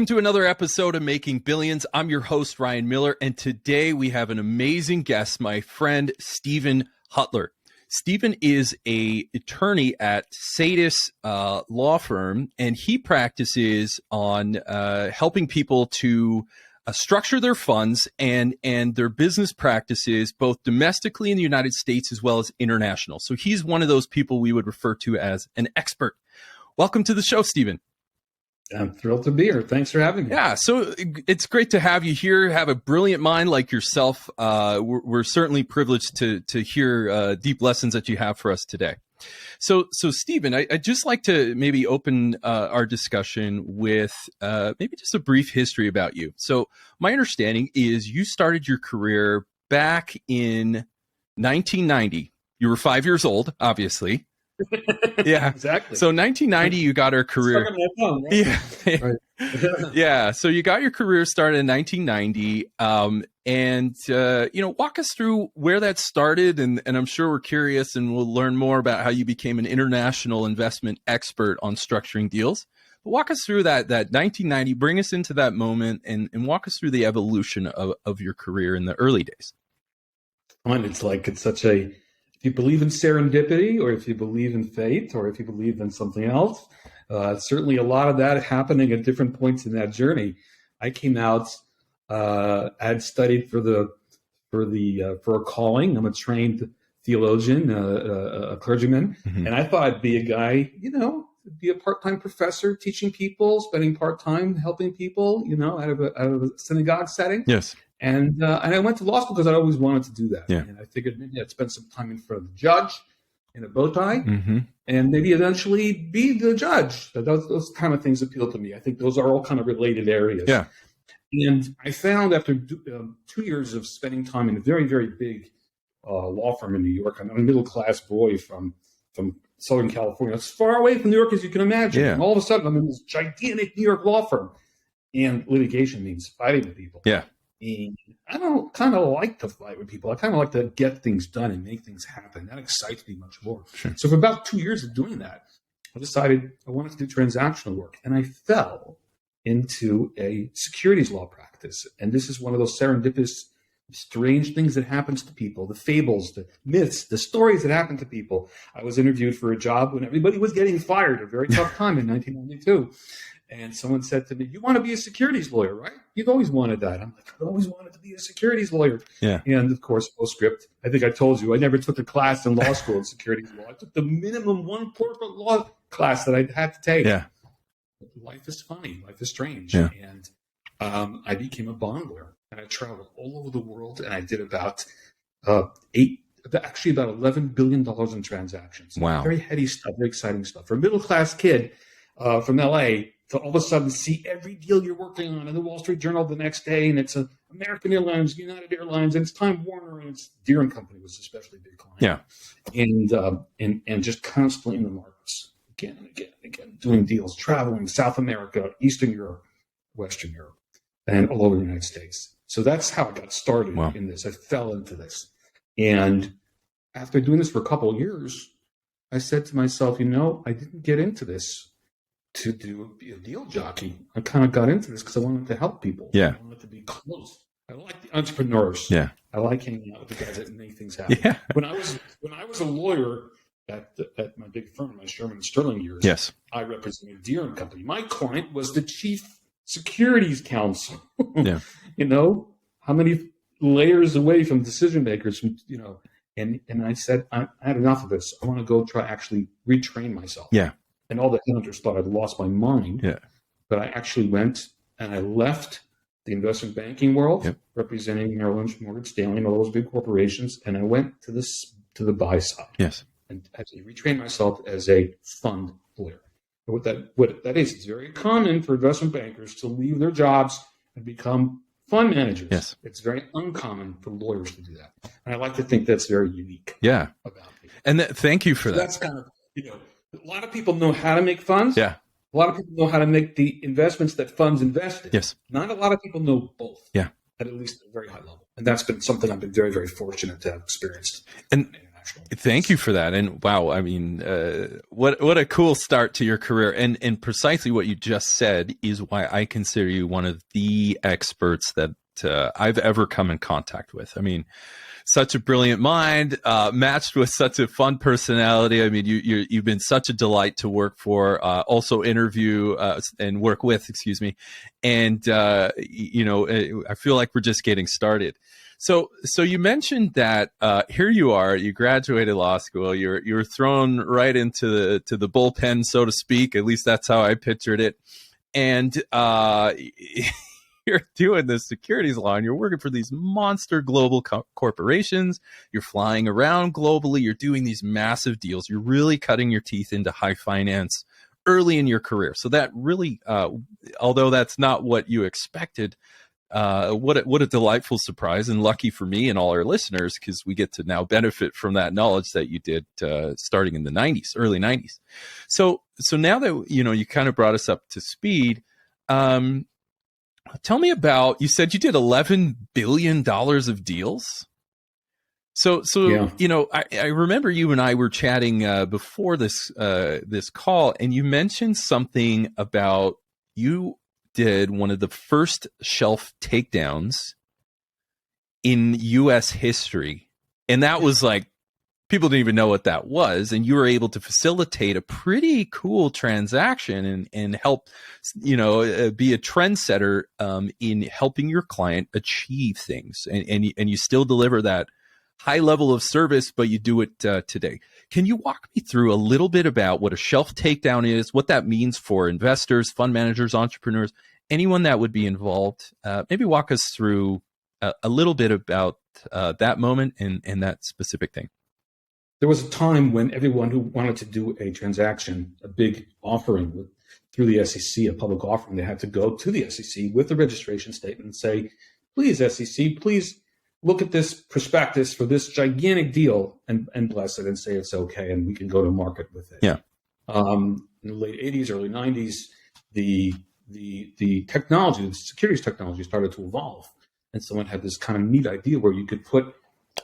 Welcome to another episode of Making Billions. I'm your host, Ryan Miller, and today we have an amazing guest, my friend, Steven Huttler. Steven is an attorney at Sadis law firm, and he practices on helping people to structure their funds and their business practices, both domestically in the United States as well as international. So he's one of those people we would refer to as an expert. Welcome to the show, Steven. I'm thrilled to be here. Thanks for having me. Yeah, so it's great to have you here. Have a brilliant mind like yourself. We're certainly privileged to hear deep lessons that you have for us today. So Steven, I'd just like to maybe open our discussion with maybe just a brief history about you. So my understanding is you started your career back in 1990. You were 5 years old, obviously. Yeah, exactly. So 1990, you got our career. Phone, right? Yeah, Right. yeah. So you got your career started in 1990, and walk us through where that started, and I'm sure we're curious, and we'll learn more about how you became an international investment expert on structuring deals. But walk us through that 1990. Bring us into that moment, and walk us through the evolution of your career in the early days. It's such a. If you believe in serendipity, or if you believe in fate, or if you believe in something else, certainly a lot of that happening at different points in that journey. I came out, I had studied for a calling. I'm a trained theologian, a clergyman, and I thought I'd be a guy, be a part-time professor teaching people, spending part-time helping people, out of a synagogue setting. Yes. And I went to law school because I always wanted to do that. Yeah. And I figured maybe I'd spend some time in front of the judge in a bow tie, Mm-hmm. and maybe eventually be the judge. Those kind of things appeal to me. I think those are all kind of related areas. Yeah. And I found after 2 years of spending time in a very, very big law firm in New York, I'm a middle-class boy from Southern California, as far away from New York as you can imagine. Yeah. And all of a sudden, I'm in this gigantic New York law firm. And litigation means fighting with people. Yeah. And I don't kind of like to fight with people. I kind of like to get things done and make things happen. That excites me much more. Sure. So for about 2 years of doing that, I decided I wanted to do transactional work. And I fell into a securities law practice. And this is one of those serendipitous, strange things that happens to people, the fables, the myths, the stories that happen to people. I was interviewed for a job when everybody was getting fired, a very tough time in 1992. And someone said to me, "You want to be a securities lawyer, right? You've always wanted that." I'm like, "I've always wanted to be a securities lawyer." Yeah. And of course, postscript, I think I told you, I never took a class in law school in securities law. I took the minimum one corporate law class that I had to take. Yeah. Life is funny. Life is strange. Yeah. And I became a bond lawyer. And I traveled all over the world. And I did about $11 billion in transactions. Wow. Very heady stuff, very exciting stuff. For a middle-class kid from L.A., to all of a sudden see every deal you're working on in the Wall Street Journal the next day, and it's American Airlines, United Airlines, and it's Time Warner, and it's Deere and Company was especially a big client. Yeah. And just constantly in the markets again and again and again, doing deals, traveling South America, Eastern Europe, Western Europe, and all over the United States. So that's how I got started in this. I fell into this. And after doing this for a couple of years, I said to myself, I didn't get into this to be a deal jockey. I kind of got into this because I wanted to help people. Yeah. I wanted to be close. I like the entrepreneurs. Yeah. I like hanging out with the guys that make things happen. Yeah. When I was a lawyer at my big firm, my Sherman and Sterling years, yes, I represented Deere and Company. My client was the chief securities counsel. Yeah. How many layers away from decision makers, and I said, I had enough of this. I want to go try actually retrain myself. Yeah. And all the hunters thought I'd lost my mind. Yeah. But I actually went and I left the investment banking world, representing Merrill Lynch, Morgan Stanley, and all those big corporations, and I went to the buy side. Yes. And actually retrained myself as a fund lawyer. And what that is, it's very common for investment bankers to leave their jobs and become fund managers. Yes. It's very uncommon for lawyers to do that. And I like to think that's very unique. Yeah. About me. And thank you for that. That's kind of, a lot of people know how to make funds. Yeah. A lot of people know how to make the investments that funds invest in. Yes. Not a lot of people know both. Yeah. At least at a very high level. And that's been something I've been very, very fortunate to have experienced. And international. Thank you for that. And wow, I mean, what a cool start to your career. And precisely what you just said is why I consider you one of the experts that I've ever come in contact with. I mean, such a brilliant mind, matched with such a fun personality. I mean, you've been such a delight to work for, also interview and work with, excuse me. And, I feel like we're just getting started. So you mentioned that here you are, you graduated law school, you're thrown right into the bullpen, so to speak. At least that's how I pictured it. And you're doing the securities law and you're working for these monster global corporations. You're flying around globally. You're doing these massive deals. You're really cutting your teeth into high finance early in your career. So that really, although that's not what you expected, what a delightful surprise, and lucky for me and all our listeners, because we get to now benefit from that knowledge that you did starting in the 90s, early 90s. So now that you kind of brought us up to speed, tell me about, you said you did $11 billion of deals. So yeah. I remember you and I were chatting before this call, and you mentioned something about you did one of the first shelf takedowns in U.S. history. And that was like, people didn't even know what that was. And you were able to facilitate a pretty cool transaction and help, be a trendsetter in helping your client achieve things. And you still deliver that high level of service, but you do it today. Can you walk me through a little bit about what a shelf takedown is, what that means for investors, fund managers, entrepreneurs, anyone that would be involved? Maybe walk us through a little bit about that moment and that specific thing. There was a time when everyone who wanted to do a transaction, a big offering through the SEC, a public offering, they had to go to the SEC with the registration statement and say, please, SEC, please look at this prospectus for this gigantic deal and bless it and say it's okay and we can go to market with it. Yeah. In the late 80s, early 90s, the technology, the securities technology started to evolve. And someone had this kind of neat idea where you could put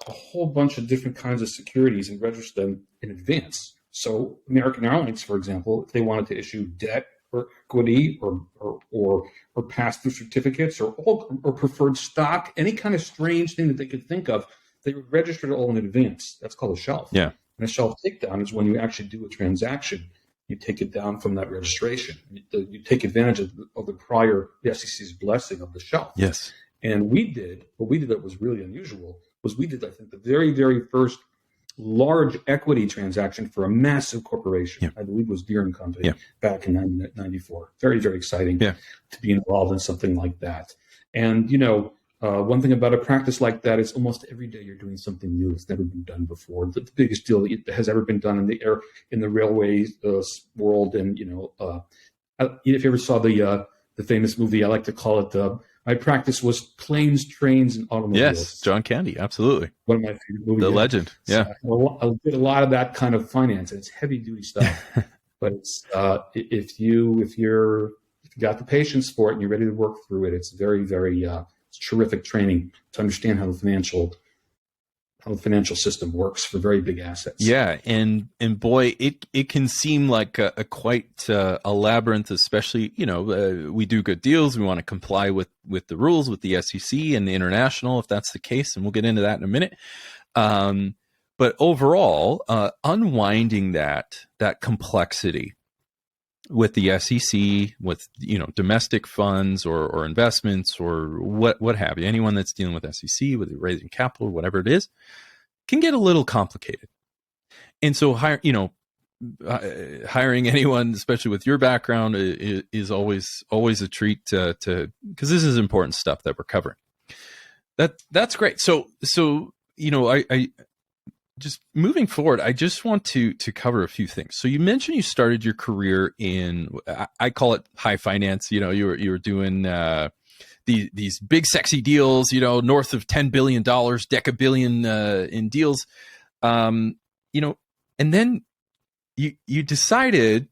a whole bunch of different kinds of securities and register them in advance. So American Airlines, for example, if they wanted to issue debt or equity or pass-through certificates or preferred stock, any kind of strange thing that they could think of, they would register it all in advance. That's called a shelf. Yeah. And a shelf takedown is when you actually do a transaction. You take it down from that registration. You take advantage of the SEC's blessing of the shelf. Yes. And what we did that was really unusual was we did, I think, the very, very first large equity transaction for a massive corporation. Yeah. I believe it was Deere & Company back in 1994. Very, very exciting to be involved in something like that. And, one thing about a practice like that is almost every day you're doing something new that's never been done before. The biggest deal that has ever been done in the railway world. And, if you ever saw the famous movie, I like to call it my practice was Planes, Trains, and Automobiles. Yes, John Candy, absolutly. One of my favorite movies. The legend, yeah. So I did a lot of that kind of finance, and it's heavy-duty stuff. But it's if you got the patience for it and you're ready to work through it, it's very, very it's terrific training to understand how the financial system works for very big assets. Yeah, and boy, it can seem like a quite a labyrinth, especially, we do good deals. We want to comply with the rules with the SEC and the international, if that's the case, and we'll get into that in a minute. But overall, unwinding that complexity with the SEC, with domestic funds or investments or what have you, anyone that's dealing with SEC, with raising capital, whatever it is, can get a little complicated. And so hiring anyone, especially with your background, is always a treat to because this is important stuff that we're covering. That's great. So I just moving forward, I just want to cover a few things. So you mentioned you started your career in, I call it high finance. You were doing these big sexy deals, north of $10 billion, decabillion in deals, and then you decided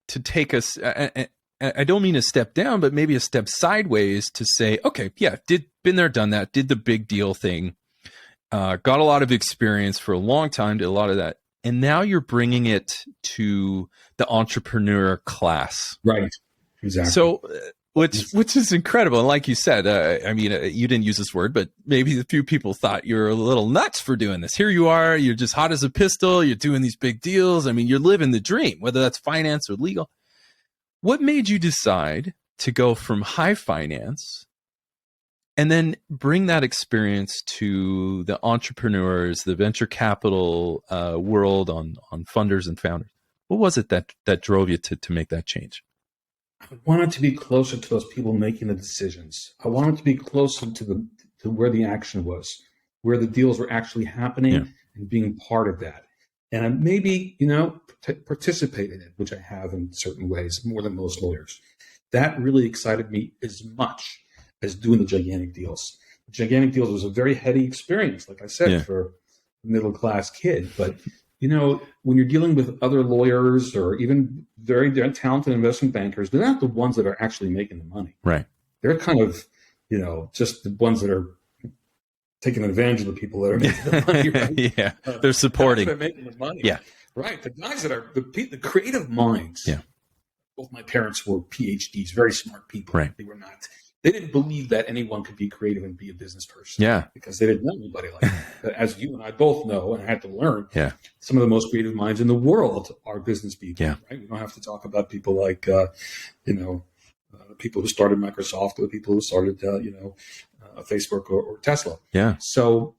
to take us. I don't mean a step down, but maybe a step sideways to say, okay, yeah, been there, done that, did the big deal thing. got a lot of experience for a long time, did a lot of that. And now you're bringing it to the entrepreneur class. Right. Exactly. So, which is incredible. And like you said, you didn't use this word, but maybe a few people thought you're a little nuts for doing this. Here you are, you're just hot as a pistol. You're doing these big deals. I mean, you're living the dream, whether that's finance or legal. What made you decide to go from high finance and then bring that experience to the entrepreneurs, the venture capital world on funders and founders? What was it that drove you to make that change? I wanted to be closer to those people making the decisions. I wanted to be closer to where the action was, where the deals were actually happening, and being part of that. And I maybe, participate in it, which I have in certain ways, more than most lawyers. That really excited me as much as doing the gigantic deals. The gigantic deals was a very heady experience, like I said, for a middle-class kid. But, when you're dealing with other lawyers or even very talented investment bankers, they're not the ones that are actually making the money. Right. They're kind of, just the ones that are taking advantage of the people that are making the money. Right? They're supporting. They're making the money. Yeah. Right. The guys that are the creative minds. Yeah. Both my parents were PhDs, very smart people. Right. They didn't believe that anyone could be creative and be a business person. Yeah. Because they didn't know anybody like that. But as you and I both know, and I had to learn, some of the most creative minds in the world are business people. Yeah. Right. We don't have to talk about people like, the people who started Microsoft or the people who started, Facebook or Tesla. Yeah. So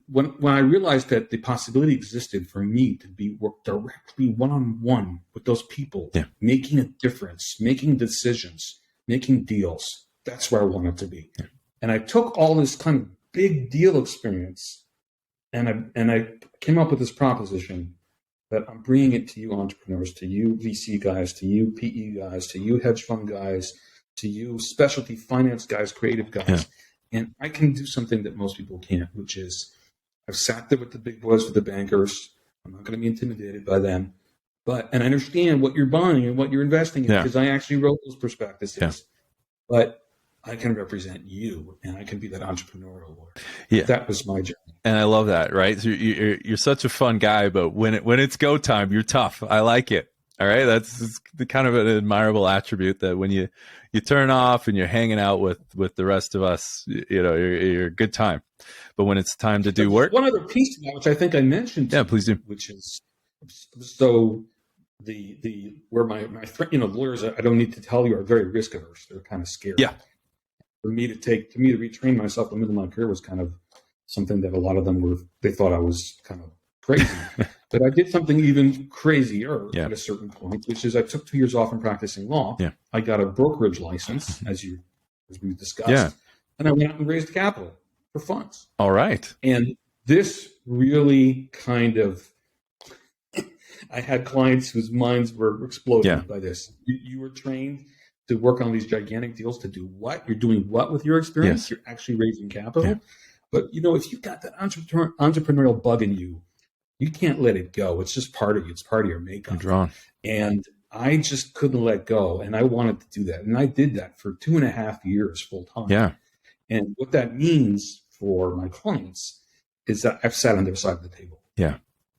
when I realized that the possibility existed for me to work directly one-on-one with those people, making a difference, making decisions, making deals, that's where I wanted to be. Yeah. And I took all this kind of big deal experience and I came up with this proposition that I'm bringing it to you entrepreneurs, to you VC guys, to you PE guys, to you hedge fund guys, to you specialty finance guys, creative guys. Yeah. And I can do something that most people can't, which is I've sat there with the big boys, with the bankers. I'm not going to be intimidated by them. And I understand what you're buying and what you're investing in because I actually wrote those prospectuses. Yeah. But I can represent you and I can be that entrepreneurial lawyer. Yeah. That was my journey. And I love that, right? So you're such a fun guy, but when it's go time, you're tough. I like it. All right. That's the kind of an admirable attribute that when you turn off and you're hanging out with the rest of us, you're a good time. But when it's time to do work. One other piece to that, which I think I mentioned. Yeah, please do. Which is so where my lawyers, I don't need to tell you, are very risk averse. They're kind of scared. Yeah. For me to retrain myself in the middle of my career was kind of something that a lot of them they thought I was kind of crazy. But I did something even crazier at a certain point, which is I took 2 years off from practicing law. Yeah. I got a brokerage license, as we discussed. Yeah. And I went out and raised capital for funds. All right. And this really kind of, I had clients whose minds were exploding by this. You were trained to work on these gigantic deals to do what? You're doing what with your experience? Yes. You're actually raising capital. Yeah. But, if you've got that entrepreneurial bug in you, you can't let it go. It's just part of you. It's part of your makeup. You're drawn. And I just couldn't let go. And I wanted to do that. And I did that for 2.5 years full time. Yeah. And what that means for my clients is that I've sat on their side of the table. Yeah.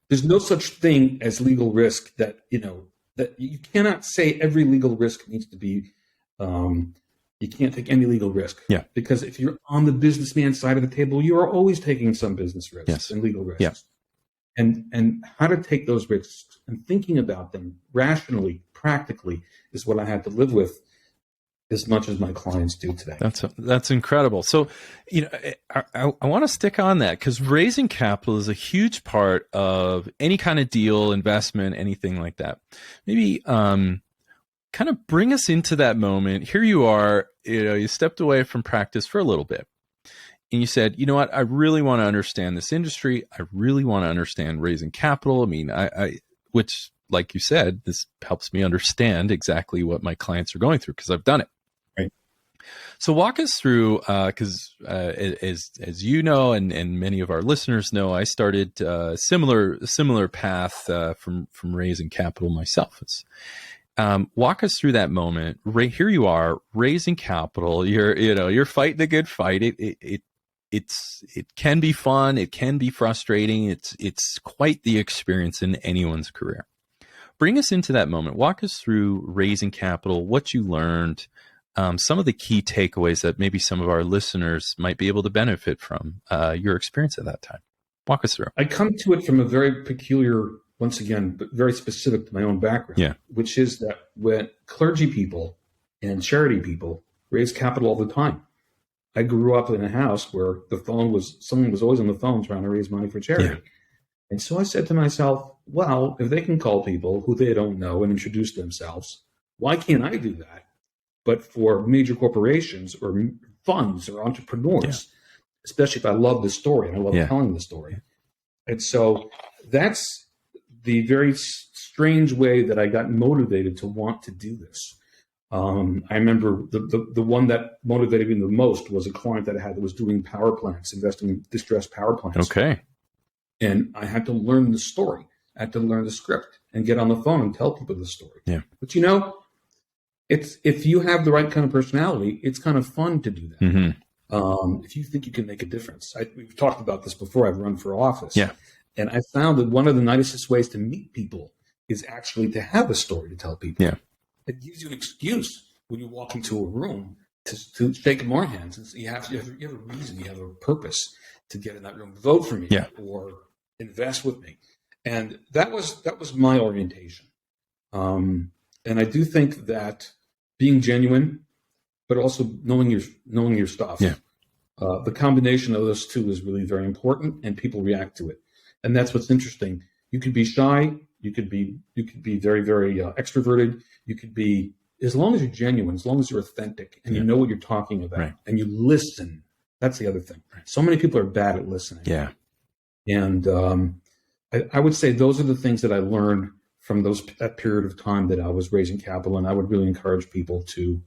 There's no such thing as legal risk that you cannot say every legal risk needs to be, you can't take any legal risk. Yeah. Because if you're on the businessman side of the table, you are always taking some business risks and legal risks. Yeah. And how to take those risks and thinking about them rationally, practically is what I had to live with as much as my clients do today. That's incredible. So, I want to stick on that because raising capital is a huge part of any kind of deal, investment, anything like that. Maybe kind of bring us into that moment. Here you are, you stepped away from practice for a little bit. And you said, you know what, I really want to understand this industry. I really want to understand raising capital. I mean, which, like you said, this helps me understand exactly what my clients are going through because I've done it. Right. So walk us through, because as you know, and many of our listeners know, I started a similar path from raising capital myself. Walk us through that moment. Here you are raising capital. You're fighting a good fight. it can be fun. It can be frustrating. It's quite the experience in anyone's career. Bring us into that moment. Walk us through raising capital, what you learned, some of the key takeaways that maybe some of our listeners might be able to benefit from your experience at that time. Walk us through. I come to it from a very peculiar, once again, but very specific to my own background, which is that when clergy people and charity people raise capital all the time. I grew up in a house where someone was always on the phone trying to raise money for charity. Yeah. And so I said to myself, well, if they can call people who they don't know and introduce themselves, why can't I do that? But for major corporations or funds or entrepreneurs, especially if I love the story and I love telling the story. And so that's the very strange way that I got motivated to want to do this. I remember the one that motivated me the most was a client that I had that was doing power plants, investing in distressed power plants. Okay. And I had to learn the story. I had to learn the script and get on the phone and tell people the story. Yeah. But it's if you have the right kind of personality, it's kind of fun to do that. Mm-hmm. If you think you can make a difference. We've talked about this before. I've run for office. Yeah. And I found that one of the nicest ways to meet people is actually to have a story to tell people. Yeah. It gives you an excuse when you walk into a room to shake more hands. And so you have a reason, you have a purpose to get in that room, vote for me or invest with me. And that was my orientation. And I do think that being genuine, but also knowing your stuff, the combination of those two is really very important, and people react to it. And that's what's interesting. You could be shy. You could be very, very extroverted. You could be, as long as you're genuine, as long as you're authentic and you know what you're talking about and you listen. That's the other thing. So many people are bad at listening. Yeah. And I would say those are the things that I learned from that period of time that I was raising capital, and I would really encourage people to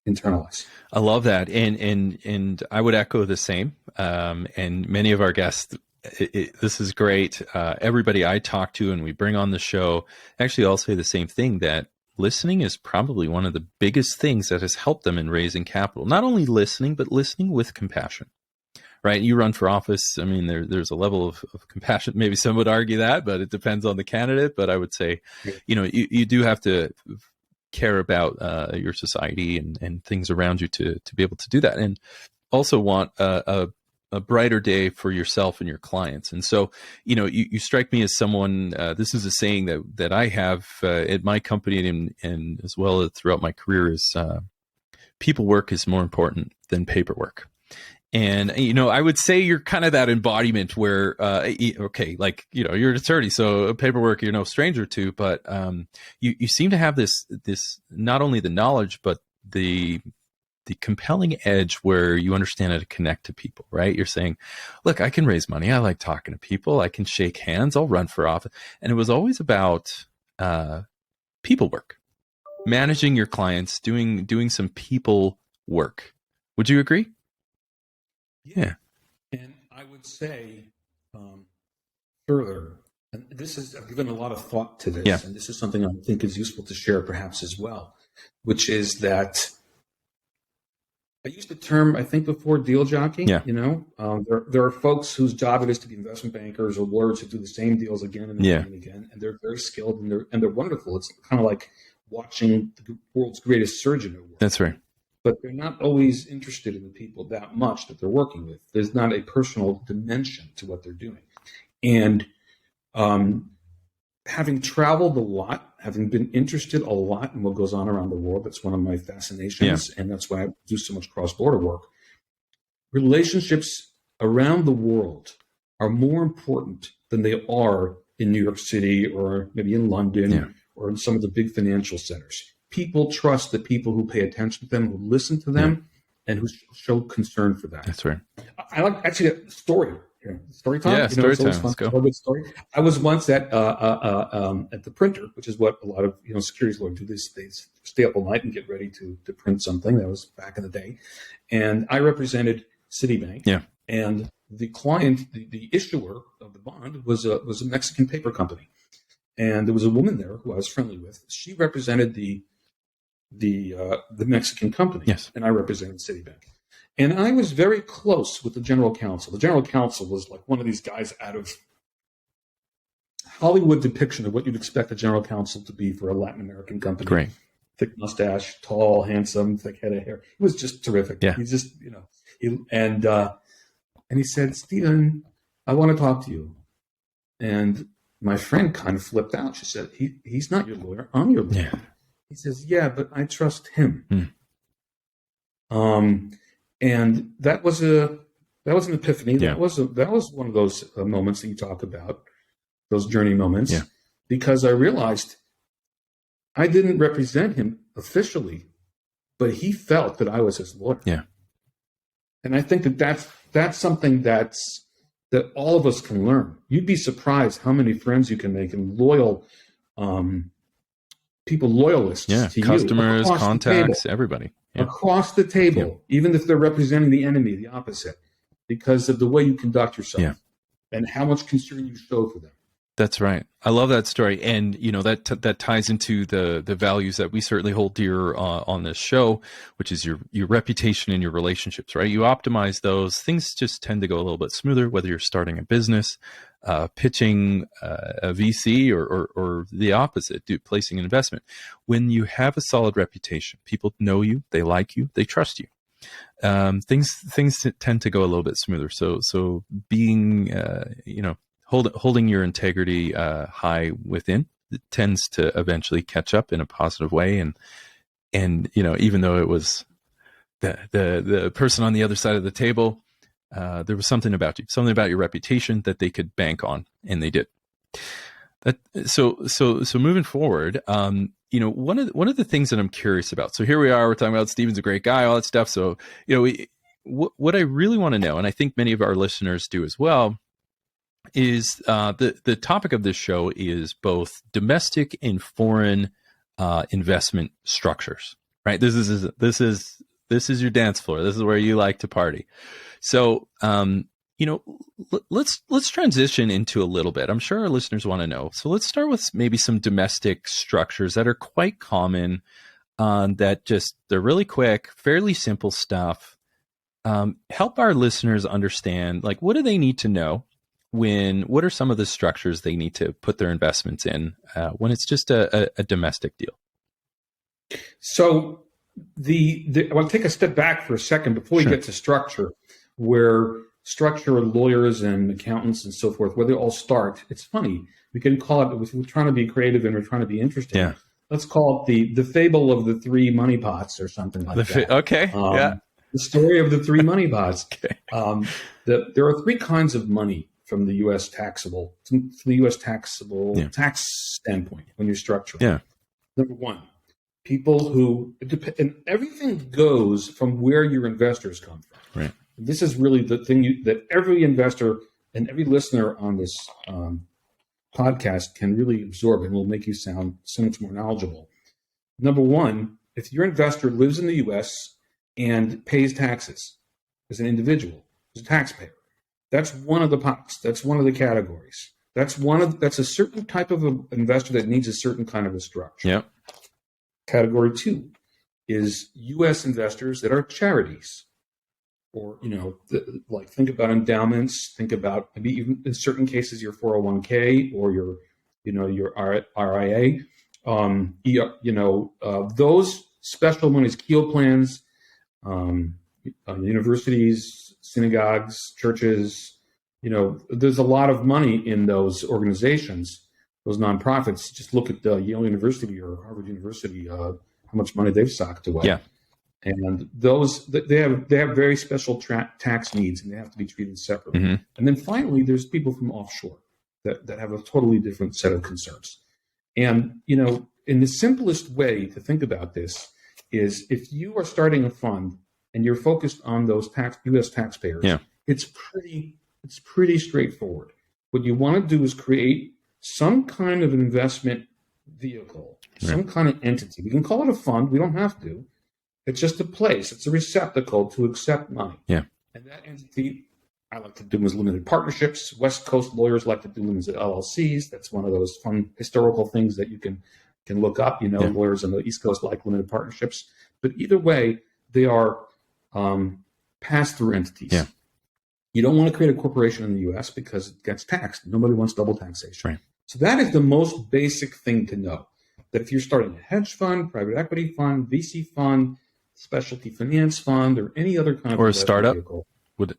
internalize. I love that. And I would echo the same. And many of our guests, this is great. Everybody I talk to and we bring on the show actually all say the same thing, that listening is probably one of the biggest things that has helped them in raising capital. Not only listening, but listening with compassion, right? You run for office. I mean, there's a level of compassion. Maybe some would argue that, but it depends on the candidate. But I would say, you do have to care about your society and things around you to be able to do that. And also want a brighter day for yourself and your clients. And so, you strike me as someone, this is a saying that I have at my company and as well as throughout my career is people work is more important than paperwork. And, I would say you're kind of that embodiment where, you're an attorney, so paperwork you're no stranger to, but you seem to have this not only the knowledge, but the compelling edge where you understand how to connect to people, right? You're saying, look, I can raise money. I like talking to people. I can shake hands. I'll run for office. And it was always about people work, managing your clients, doing some people work. Would you agree? Yeah. And I would say further, and I've given a lot of thought to this, and this is something I think is useful to share perhaps as well, which is that I used the term, I think before, deal jockey. Yeah. There are folks whose job it is to be investment bankers or lawyers who do the same deals again and again and again, and they're very skilled and they're wonderful. It's kind of like watching the world's greatest surgeon at work. That's right. But they're not always interested in the people that much that they're working with. There's not a personal dimension to what they're doing. And having traveled a lot, having been interested a lot in what goes on around the world, that's one of my fascinations, and that's why I do so much cross-border work. Relationships around the world are more important than they are in New York City or maybe in London or in some of the big financial centers. People trust the people who pay attention to them, who listen to them, and who show concern for that. That's right. I like actually a story. Story time. Yeah, story time. Let's go. Good story. I was once at the printer, which is what a lot of securities lawyers do. They stay up all night and get ready to print something. That was back in the day, and I represented Citibank. Yeah. And the client, the issuer of the bond, was a Mexican paper company, and there was a woman there who I was friendly with. She represented the Mexican company, yes, and I represented Citibank. And I was very close with the general counsel. The general counsel was like one of these guys out of Hollywood depiction of what you'd expect a general counsel to be for a Latin American company. Great. Thick mustache, tall, handsome, thick head of hair. He was just terrific. Yeah. He's just, and he said, Steven, I want to talk to you. And my friend kind of flipped out. She said, he's not your lawyer. I'm your lawyer. Yeah. He says, yeah, but I trust him. And that was an epiphany. Yeah. That was one of those moments that you talk about, those journey moments, Yeah. because I realized I didn't represent him officially, but he felt that I was his lawyer. Yeah. And I think that's something that all of us can learn. You'd be surprised how many friends you can make and loyal people, loyalists to you. Customers, contacts, everybody. Yeah. Across the table, even if they're representing the enemy, the opposite, because of the way you conduct yourself and how much concern you show for them. That's right. I love that story. And, that ties into the values that we certainly hold dear on this show, which is your reputation and your relationships, right? You optimize those. Things just tend to go a little bit smoother, whether you're starting a business, pitching a VC or the opposite, placing an investment. When you have a solid reputation, people know you, they like you, they trust you. Things tend to go a little bit smoother. So being, holding your integrity high within, it tends to eventually catch up in a positive way. And even though it was the person on the other side of the table, there was something about you, something about your reputation that they could bank on, and they did. So moving forward, one of the things that I'm curious about. So here we are, we're talking about Steven's a great guy, all that stuff. So what I really want to know, and I think many of our listeners do as well, is the topic of this show is both domestic and foreign investment structures, right? This is your dance floor. This is where you like to party. So, let's transition into a little bit. I'm sure our listeners want to know. So let's start with maybe some domestic structures that are quite common, they're really quick, fairly simple stuff. Help our listeners understand, like, what do they need to know? What are some of the structures they need to put their investments in when it's just a domestic deal? So I want to take a step back for a second before we get to structure, where structure lawyers and accountants and so forth, where they all start. It's funny. We can call it, we're trying to be creative and we're trying to be interesting. Yeah. Let's call it the fable of the three money pots or something like that. Okay. The story of the three money pots. Okay. There are three kinds of money from the U.S. taxable tax standpoint when you're structuring. Yeah. Number one, people who, and everything goes from where your investors come from. Right. This is really the thing that every investor and every listener on this podcast can really absorb and will make you sound so much more knowledgeable. Number one, if your investor lives in the U.S. and pays taxes as an individual, as a taxpayer, that's one of the pots. That's one of the categories. That's a certain type of investor that needs a certain kind of a structure. Yep. Category two is U.S. investors that are charities, or think about endowments. Think about maybe even in certain cases your 401k or your RIA. Those special monies, Keogh plans, universities, synagogues, churches, there's a lot of money in those organizations, those nonprofits. Just look at Yale University or Harvard University, how much money they've socked away. Yeah. And those, they have very special tax needs, and they have to be treated separately. Mm-hmm. And then finally, there's people from offshore that have a totally different set of concerns. And, in the simplest way to think about this is if you are starting a fund and you're focused on those U.S. taxpayers, it's pretty straightforward. What you want to do is create some kind of an investment vehicle, some kind of entity. We can call it a fund. We don't have to. It's just a place. It's a receptacle to accept money. Yeah. And that entity, I like to do them as limited partnerships. West Coast lawyers like to do them as LLCs. That's one of those fun historical things that you can look up. Lawyers on the East Coast like limited partnerships. But either way, they are pass-through entities. Yeah. You don't want to create a corporation in the U.S. because it gets taxed. Nobody wants double taxation. Right. So that is the most basic thing to know. That if you're starting a hedge fund, private equity fund, VC fund, specialty finance fund, or any other kind of or a startup vehicle, would it?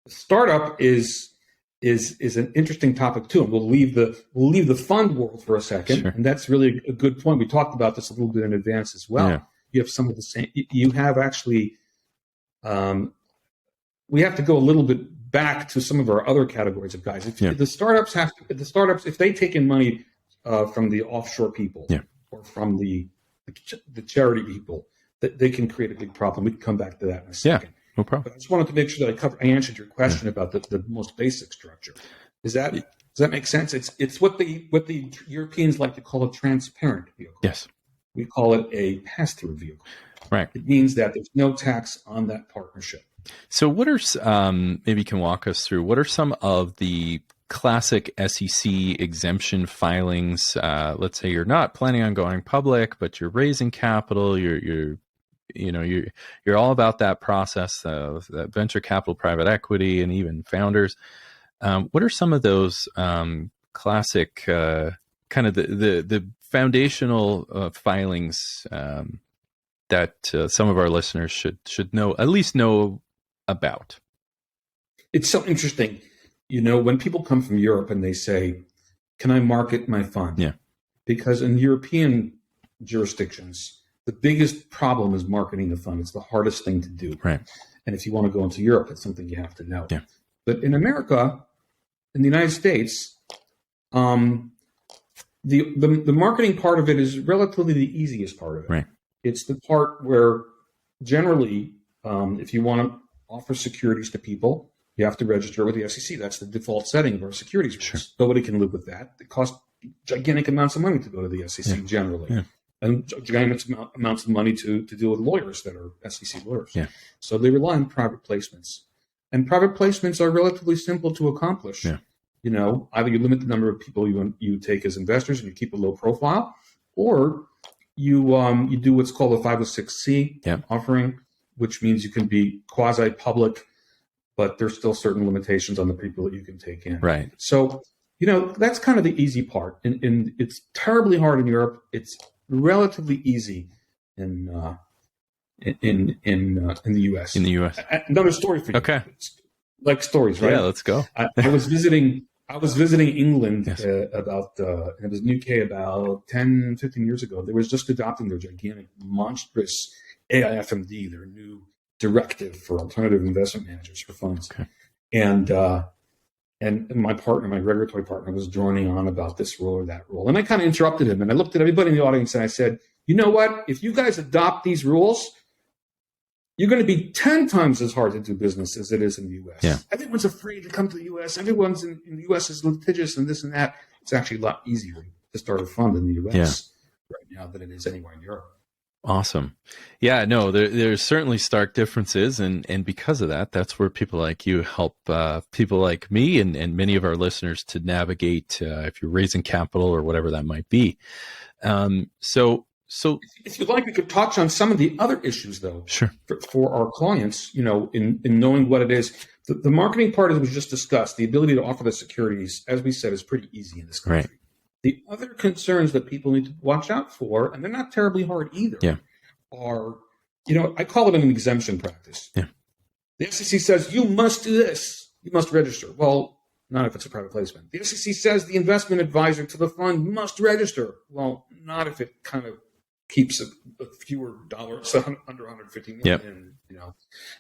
Startup is an interesting topic too. And we'll leave the fund world for a second, Sure. and that's really a good point. We talked about this a little bit in advance as well. Yeah. You have some of the same. You have actually. We have to go a little bit back to some of our other categories of guys. If the startups if they take in money from the offshore people or from the charity people, that they can create a big problem. We can come back to that in a second. Yeah, no problem. But I just wanted to make sure that I answered your question about the most basic structure. Does that make sense? It's what the Europeans like to call a transparent vehicle. Yes. We call it a pass-through vehicle. Right. It means that there's no tax on that partnership. So what are, maybe you can walk us through, what are some of the classic SEC exemption filings? Let's say you're not planning on going public, but you're raising capital, you're all about that process, that venture capital, private equity, and even founders. What are some of those classic kind of the foundational filings that some of our listeners should know, at least know about? It's so interesting. When people come from Europe and they say, can I market my fund? Yeah. Because in European jurisdictions, the biggest problem is marketing the fund. It's the hardest thing to do. Right. And if you want to go into Europe, it's something you have to know. Yeah. But in America, in the United States, the marketing part of it is relatively the easiest part of it. Right. It's the part where generally, if you want to offer securities to people, you have to register with the SEC. That's the default setting of our securities rules. Sure. Nobody can live with that. It costs gigantic amounts of money to go to the SEC generally. Yeah. And gigantic amounts of money to deal with lawyers that are SEC lawyers. Yeah. So they rely on private placements. And private placements are relatively simple to accomplish. Yeah. Either you limit the number of people you take as investors and you keep a low profile, or you do what's called a 506C offering, which means you can be quasi-public, but there's still certain limitations on the people that you can take in. Right. So, that's kind of the easy part. And it's terribly hard in Europe. It's relatively easy in the U.S. In the U.S. Another story for you. Okay. Like stories, right? Yeah, let's go. I was visiting England about it was in the UK about 10, 15 years ago. They was just adopting their gigantic, monstrous AIFMD, their new directive for alternative investment managers for funds. Okay. And my regulatory partner was droning on about this rule or that rule. And I kind of interrupted him and I looked at everybody in the audience and I said, you know what? If you guys adopt these rules, you're going to be 10 times as hard to do business as it is in the U.S. Yeah. Everyone's afraid to come to the U.S. Everyone's in the U.S. is litigious and this and that. It's actually a lot easier to start a fund in the U.S. right now than it is anywhere in Europe. Awesome. Yeah, no, there's certainly stark differences. And because of that, that's where people like you help people like me and many of our listeners to navigate if you're raising capital or whatever that might be. So if you'd like, we could touch on some of the other issues, though. Sure. For our clients, in knowing what it is. The marketing part, as was just discussed, the ability to offer the securities, as we said, is pretty easy in this country. Right. The other concerns that people need to watch out for, and they're not terribly hard either, are, I call it an exemption practice. Yeah. The SEC says, you must do this. You must register. Well, not if it's a private placement. The SEC says the investment advisor to the fund must register. Well, not if it kind of keeps a fewer dollars under 150 million.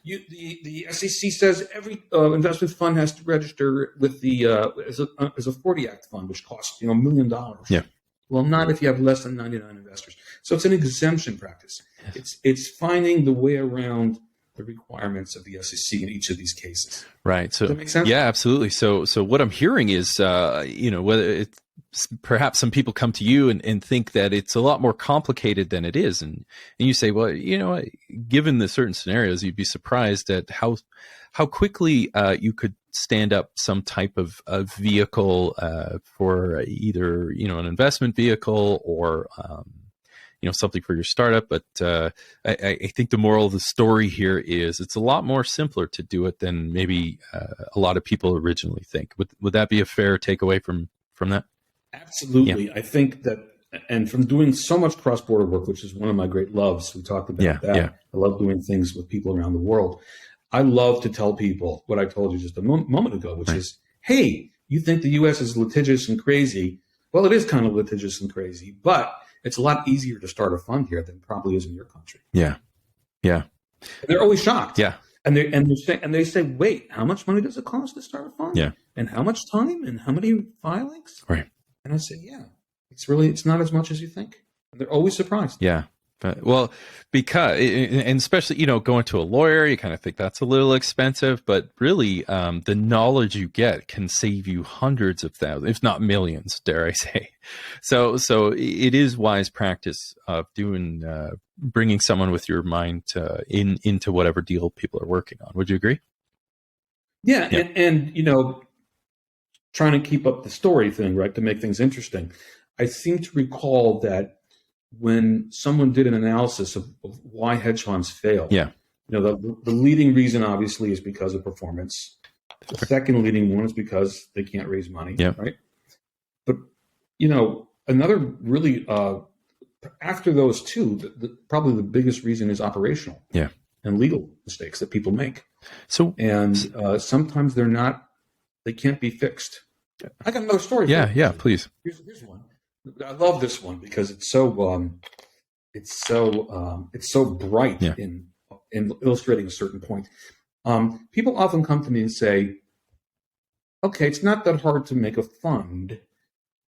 Yep. The SEC says every investment fund has to register with the as a 40 Act fund, which costs $1 million. Yeah. Well, not if you have less than 99 investors. So it's an exemption practice. Yes. It's finding the way around the requirements of the SEC in each of these cases. Right. So does that make sense? Yeah, absolutely. So what I'm hearing is, whether it's perhaps some people come to you and think that it's a lot more complicated than it is. And you say, well, given the certain scenarios, you'd be surprised at how quickly you could stand up some type of vehicle for either, an investment vehicle or, something for your startup. But I think the moral of the story here is it's a lot more simpler to do it than maybe a lot of people originally think. Would that be a fair takeaway from that? Absolutely. Yeah. I think that, and from doing so much cross-border work, which is one of my great loves, we talked about that. Yeah. I love doing things with people around the world. I love to tell people what I told you just a moment ago, which is, hey, you think the U.S. is litigious and crazy. Well, it is kind of litigious and crazy, but it's a lot easier to start a fund here than it probably is in your country. Yeah. Yeah. And they're always shocked. Yeah. And they say, wait, how much money does it cost to start a fund? Yeah. And how much time and how many filings? Right. And I say, yeah, it's not as much as you think. And they're always surprised. Yeah. Well, because, and especially, going to a lawyer, you kind of think that's a little expensive, but really the knowledge you get can save you hundreds of thousands, if not millions, dare I say. So it is wise practice of bringing someone with your mind into whatever deal people are working on. Would you agree? Yeah. And trying to keep up the story thing, right, to make things interesting. I seem to recall that when someone did an analysis of why hedge funds fail, the leading reason obviously is because of performance. The second leading one is because they can't raise money, right? But another really after those two, probably the biggest reason is operational, and legal mistakes that people make. So sometimes they can't be fixed. I got another story. Yeah, please. Here's one. I love this one because it's so bright in illustrating a certain point. People often come to me and say, okay, it's not that hard to make a fund,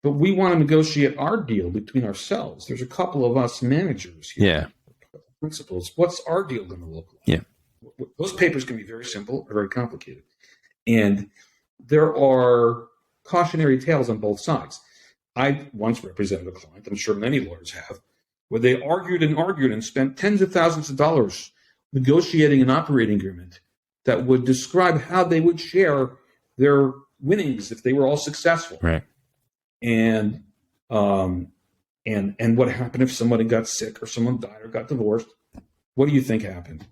but we want to negotiate our deal between ourselves. There's a couple of us managers here. Principals. What's our deal going to look like? Yeah. Those papers can be very simple or very complicated. And there are cautionary tales on both sides. I once represented a client, I'm sure many lawyers have, where they argued and spent tens of thousands of dollars negotiating an operating agreement that would describe how they would share their winnings if they were all successful. Right. And what happened if somebody got sick or someone died or got divorced? What do you think happened?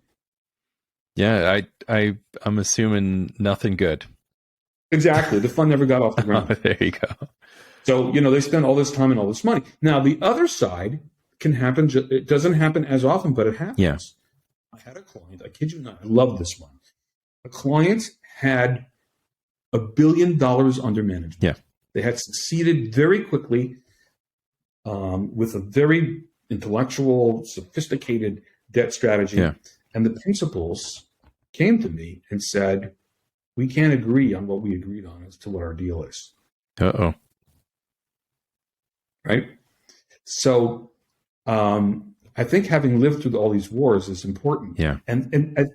Yeah, I'm assuming nothing good. Exactly. The fund never got off the ground. There you go. So, they spend all this time and all this money. Now, the other side can happen. It doesn't happen as often, but it happens. Yeah. I had a client, I kid you not, I love this one. A client had $1 billion under management. Yeah. They had succeeded very quickly with a very intellectual, sophisticated debt strategy. Yeah. And the principals came to me and said, we can't agree on what we agreed on as to what our deal is. Uh-oh. Right? So I think having lived through all these wars is important. Yeah. And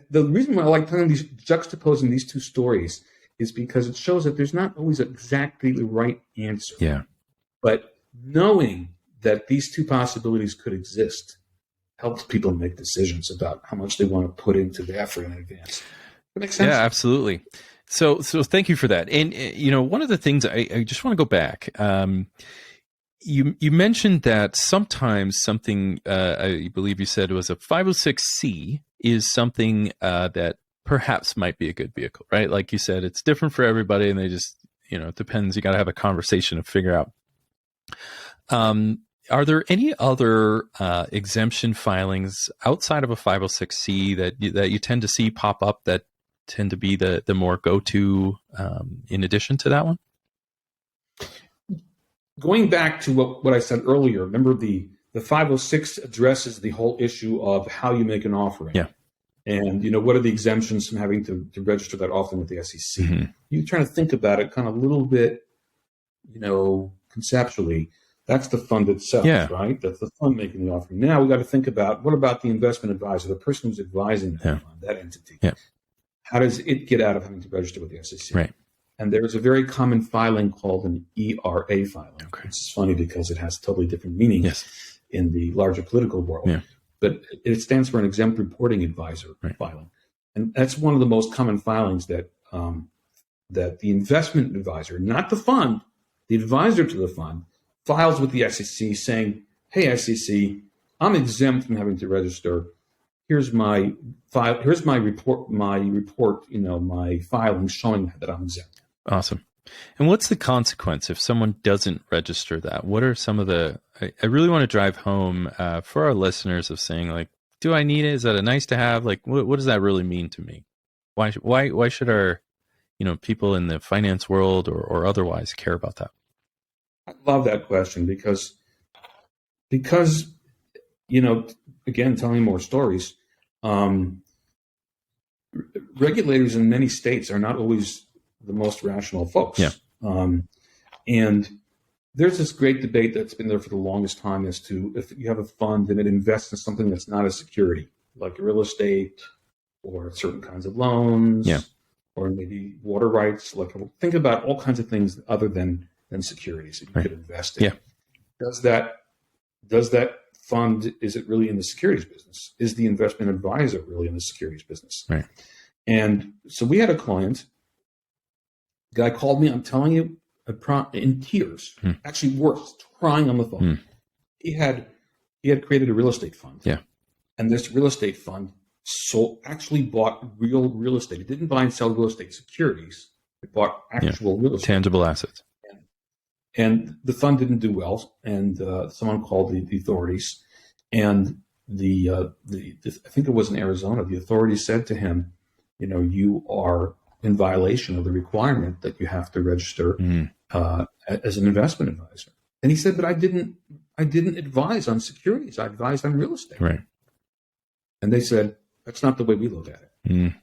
the reason why I like juxtaposing these two stories is because it shows that there's not always exactly the right answer. Yeah. But knowing that these two possibilities could exist helps people make decisions about how much they want to put into the effort in advance. That makes sense? Yeah, absolutely. So thank you for that. And, one of the things I just want to go back. You mentioned that sometimes something, I believe you said was a 506C is something that perhaps might be a good vehicle, right? Like you said, it's different for everybody and they just, it depends. You got to have a conversation to figure out. Are there any other exemption filings outside of a 506C that you tend to see pop up that tend to be the more go-to in addition to that one? Going back to what I said earlier, remember the 506 addresses the whole issue of how you make an offering. Yeah. And, what are the exemptions from having to register that often with the SEC? Mm-hmm. You're trying to think about it kind of a little bit, conceptually. That's the fund itself, right? That's the fund making the offering. Now we got to think about, what about the investment advisor, the person who's advising that fund, that entity? Yeah. How does it get out of having to register with the SEC? Right. And there's a very common filing called an ERA filing. Okay. It's funny because it has totally different meanings in the larger political world. Yeah. But it stands for an exempt reporting advisor filing. And that's one of the most common filings that the investment advisor, not the fund, the advisor to the fund, files with the SEC saying, hey, SEC, I'm exempt from having to register. Here's my file. Here's my report. My filing showing that I'm exempt. Awesome. And what's the consequence if someone doesn't register that? What are some of the? I really want to drive home for our listeners of saying, like, do I need it? Is that a nice to have? Like, what does that really mean to me? Why should our people in the finance world or otherwise care about that? I love that question because again, telling more stories. Regulators in many states are not always the most rational folks. Yeah. And there's this great debate that's been there for the longest time as to if you have a fund and it invests in something that's not a security, like real estate or certain kinds of loans, or maybe water rights. Like, think about all kinds of things other than securities that you could invest in. Yeah. Does that fund, is it really in the securities business? Is the investment advisor really in the securities business? Right. And so we had a client. The guy called me, I'm telling you, in tears, actually worse, crying on the phone. He had created a real estate fund. Yeah. And this real estate fund actually bought real estate. It didn't buy and sell real estate securities. It bought actual real estate. Tangible assets. And the fund didn't do well. And someone called the authorities. And I think it was in Arizona, the authorities said to him, you are in violation of the requirement that you have to register as an investment advisor. And he said, but I didn't advise on securities. I advised on real estate. Right. And they said, that's not the way we look at it.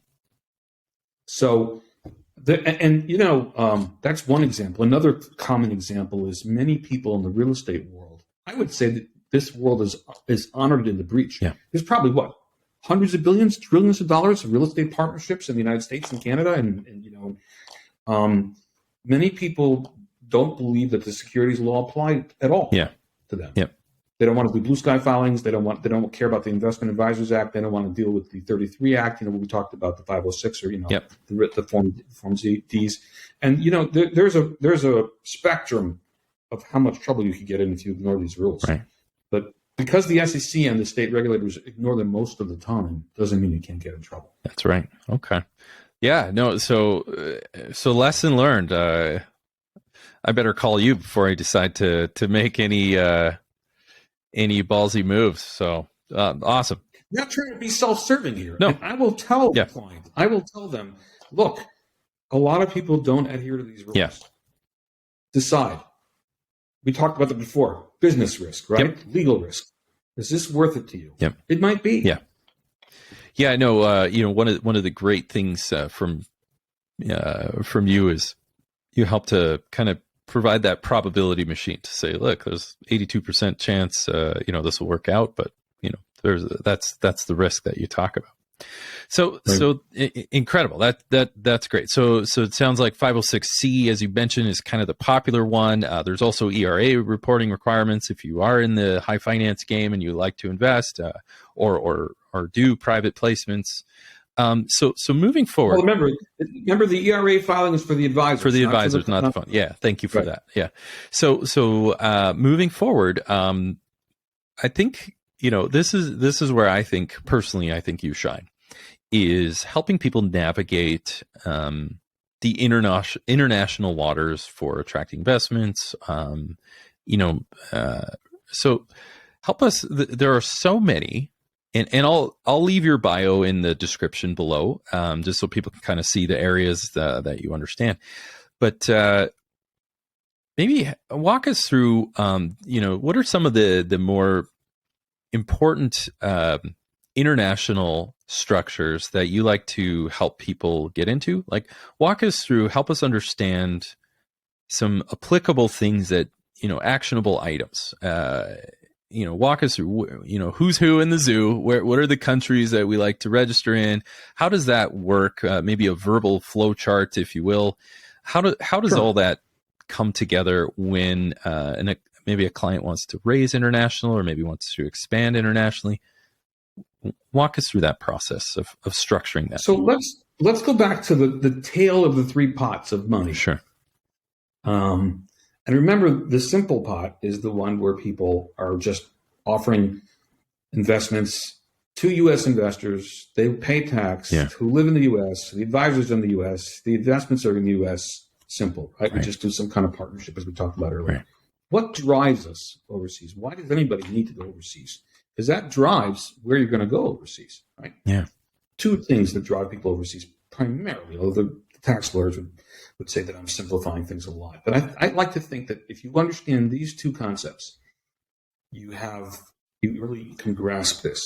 So, that's one example. Another common example is many people in the real estate world. I would say that this world is honored in the breach. Yeah. There's probably hundreds of billions, trillions of dollars of real estate partnerships in the United States and Canada, and many people don't believe that the securities law apply at all to them. Yeah. They don't want to do blue sky filings. They don't care about the Investment Advisors Act. They don't want to deal with the 33 Act. When we talked about the 506 or the Form Ds. And there's a spectrum of how much trouble you could get in if you ignore these rules. Right. But because the SEC and the state regulators ignore them most of the time, doesn't mean you can't get in trouble. That's right. Okay. Yeah. No. So lesson learned. I better call you before I decide to make any ballsy moves. So awesome. I'm not trying to be self-serving here. No. And I will tell the client. I will tell them, look, a lot of people don't adhere to these rules. Yeah. Decide. We talked about that before. Business risk, right? Yep. Legal risk. Is this worth it to you? Yep. It might be. Yeah. Yeah. No. One of the great things from you is you help to kind of provide that probability machine to say, look, there's 82% chance, this will work out, but that's the risk that you talk about. So incredible. That's great. So it sounds like 506C, as you mentioned, is kind of the popular one. There's also ERA reporting requirements if you are in the high finance game and you like to invest or do private placements. So moving forward. Well, remember the ERA filing is for the advisors. For the advisors, not the fund. Yeah, thank you for that. Yeah. So moving forward, I think this is where I think you shine, is helping people navigate the international waters for attracting investments. So help us. There are so many. And I'll leave your bio in the description below, just so people can kind of see the areas that you understand. But maybe walk us through, what are some of the more important international structures that you like to help people get into? Like, walk us through, help us understand some applicable things that, actionable items. Walk us through, who's who in the zoo, what are the countries that we like to register in? How does that work? Maybe a verbal flow chart, if you will. How does all that come together when maybe a client wants to raise international or maybe wants to expand internationally? Walk us through that process of structuring that. So let's go back to the tale of the three pots of money. Sure. And remember, the simple pot is the one where people are just offering investments to U.S. investors. They pay tax, who live in the U.S., the advisors in the U.S., the investments are in the U.S. Simple, right? We just do some kind of partnership, as we talked about earlier. Right. What drives us overseas? Why does anybody need to go overseas? Because that drives where you're going to go overseas, right? Yeah. Two things that drive people overseas primarily, although the tax lawyers would say that I'm simplifying things a lot. But I like to think that if you understand these two concepts, you really can grasp this.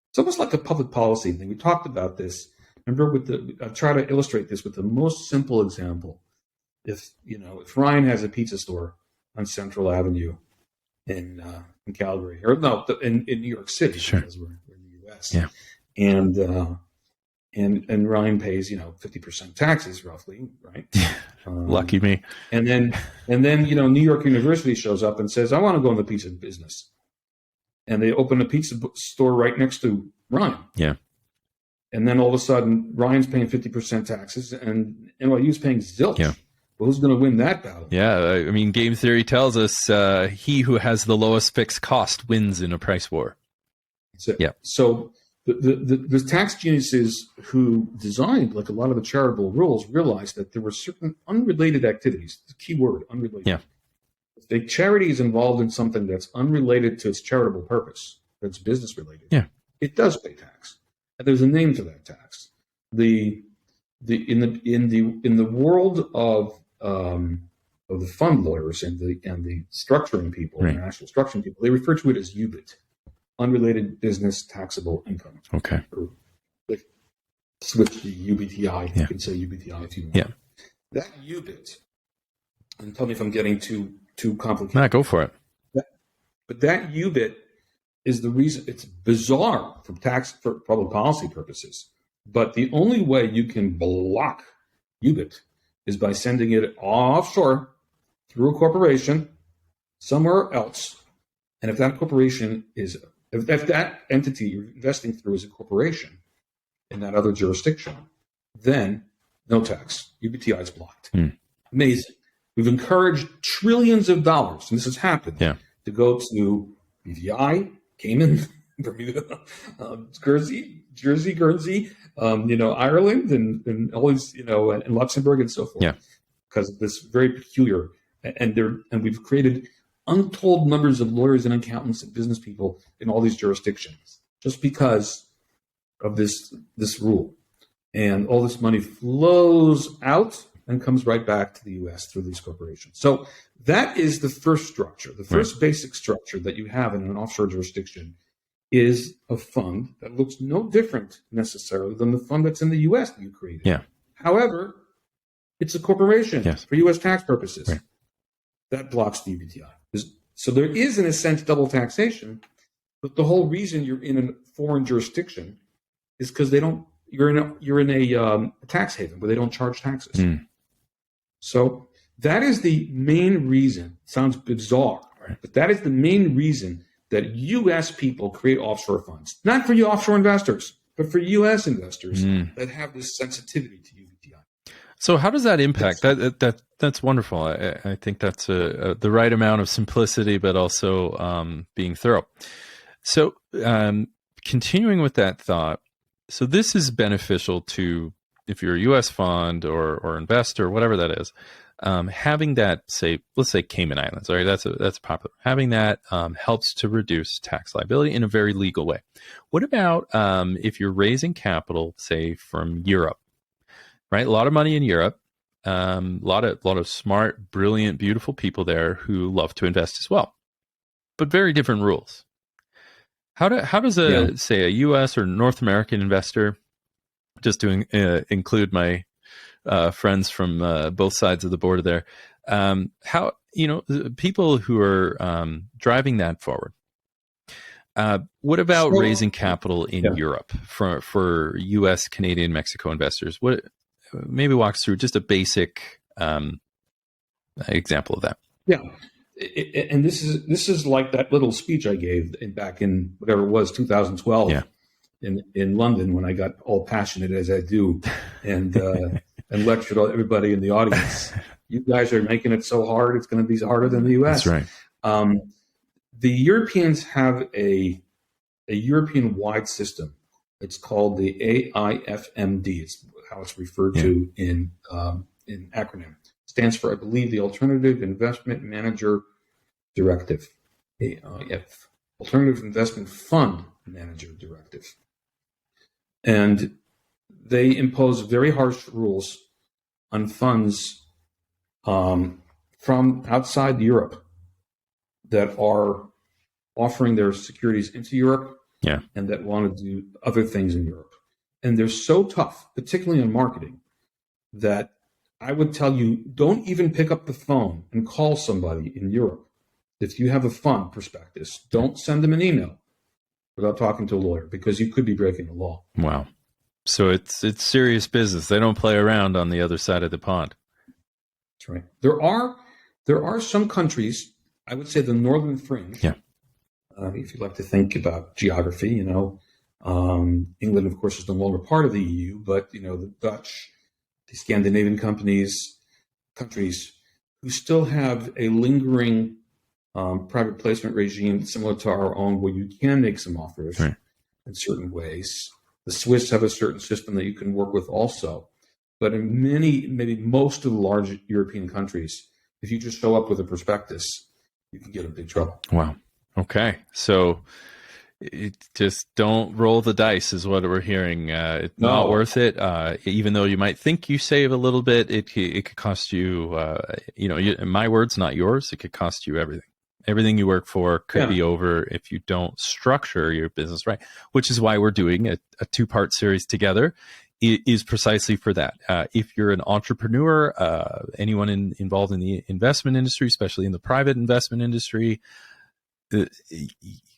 It's almost like a public policy thing. We talked about this. Remember, I try to illustrate this with the most simple example. If Ryan has a pizza store on Central Avenue in Calgary, or no, in New York City, because we're in the U.S. Yeah. And Ryan pays 50% taxes roughly, right? Lucky me. And then New York University shows up and says, I want to go in the pizza business. And they open a pizza store right next to Ryan. Yeah. And then all of a sudden, Ryan's paying 50% taxes and NYU's paying zilch. Yeah. Well, who's going to win that battle? Yeah. I mean, game theory tells us he who has the lowest fixed cost wins in a price war. That's it. Yeah. So the tax geniuses who designed like a lot of the charitable rules realized that there were certain unrelated activities. The key word, unrelated. Yeah. If the charity is involved in something that's unrelated to its charitable purpose, that's business related, it does pay tax, and there's a name for that tax. In the world of the fund lawyers and the structuring people, international structuring people, they refer to it as UBIT, unrelated business taxable income. Okay. Or they switch to UBTI. You can say UBTI if you want. Yeah. That UBIT, and tell me if I'm getting too complicated. No, go for it. But that UBIT is the reason. It's bizarre for public policy purposes. But the only way you can block UBIT is by sending it offshore through a corporation somewhere else. And if that corporation if that entity you're investing through is a corporation in that other jurisdiction, then no tax. UBTI is blocked. Amazing. We've encouraged trillions of dollars, and this has happened, to go to BVI, Cayman, Bermuda, Guernsey, Ireland, and all these, and Luxembourg and so forth. Yeah. Because of this very peculiar, and we've created untold numbers of lawyers and accountants and business people in all these jurisdictions just because of this rule. And all this money flows out and comes right back to the U.S. through these corporations. So that is the first structure. The first basic structure that you have in an offshore jurisdiction is a fund that looks no different necessarily than the fund that's in the U.S. that you created. Yeah. However, it's a corporation for U.S. tax purposes. Right. That blocks the UBTI. So there is, in a sense, double taxation, but the whole reason you're in a foreign jurisdiction is because you're in a tax haven where they don't charge taxes. So that is the main reason. Sounds bizarre, but that is the main reason that U.S. people create offshore funds, not for you offshore investors, but for U.S. investors that have this sensitivity to UBTI. So how does that impact? That's wonderful. I think that's the right amount of simplicity, but also being thorough. So continuing with that thought, so this is beneficial to, if you're a U.S. fund or investor, whatever that is, having that, let's say Cayman Islands. All right, that's popular. Having that helps to reduce tax liability in a very legal way. What about if you're raising capital, say from Europe, right? A lot of money in Europe, a lot of smart, brilliant, beautiful people there who love to invest as well, but very different rules. How does say a U.S. or North American investor, just to include my friends from both sides of the border there, how people who are driving that forward? What about raising capital in Europe for U.S., Canadian, Mexico investors? Maybe walk us through just a basic example of that. Yeah. And this is like that little speech I gave back in whatever it was, 2012 in London, when I got all passionate as I do and lectured everybody in the audience. You guys are making it so hard, it's going to be harder than the U.S. That's right. The Europeans have a a European-wide system. It's called the AIFMD. It's how it's referred to in acronym. It stands for, I believe, the Alternative Investment Manager Directive, AIF, Alternative Investment Fund Manager Directive. And they impose very harsh rules on funds from outside Europe that are offering their securities into Europe and that want to do other things in Europe. And they're so tough, particularly on marketing, that I would tell you, don't even pick up the phone and call somebody in Europe. If you have a fund prospectus, don't send them an email without talking to a lawyer, because you could be breaking the law. Wow. So it's serious business. They don't play around on the other side of the pond. That's right. There are some countries, I would say the northern fringe. Yeah. If you like to think about geography, England, of course, is no longer part of the EU, but the Dutch, the Scandinavian countries who still have a lingering private placement regime similar to our own, where you can make some offers in certain ways. The Swiss have a certain system that you can work with also. But in maybe most of the large European countries, if you just show up with a prospectus, you can get in big trouble. Wow. Okay. So just don't roll the dice is what we're hearing. It's not worth it. Even though you might think you save a little bit, it could cost you, my words, not yours. It could cost you everything. Everything you work for could be over if you don't structure your business right, which is why we're doing a two-part series together. It is precisely for that. If you're an entrepreneur, anyone involved in the investment industry, especially in the private investment industry, you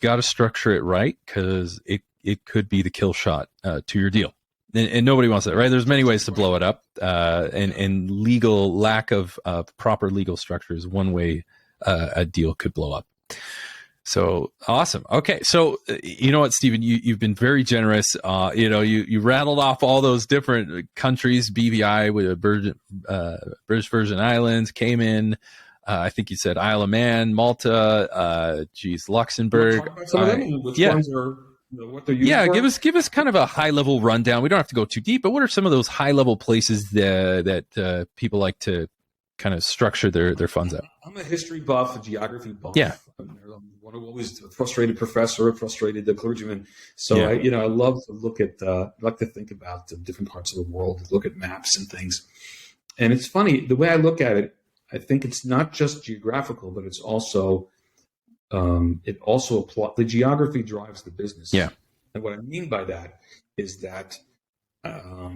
got to structure it right, because it could be the kill shot to your deal. And nobody wants that, right? There's many ways to blow it up, and lack of proper legal structure is one way a deal could blow up. So awesome. Okay. So you know what, Steven, you've been very generous. You rattled off all those different countries, BVI with British Virgin Islands, Cayman. I think you said Isle of Man, Malta, Luxembourg. Some of them, which ones are, what they're used for? Give us kind of a high level rundown. We don't have to go too deep, but what are some of those high level places that people like to kind of structure their funds at? I'm a history buff, a geography buff. Yeah. I'm always a frustrated professor, a frustrated clergyman. So I love to look at, like to think about the different parts of the world, look at maps and things. And it's funny, the way I look at it, I think it's not just geographical, but it's also, the geography drives the business. Yeah. And what I mean by that is that, I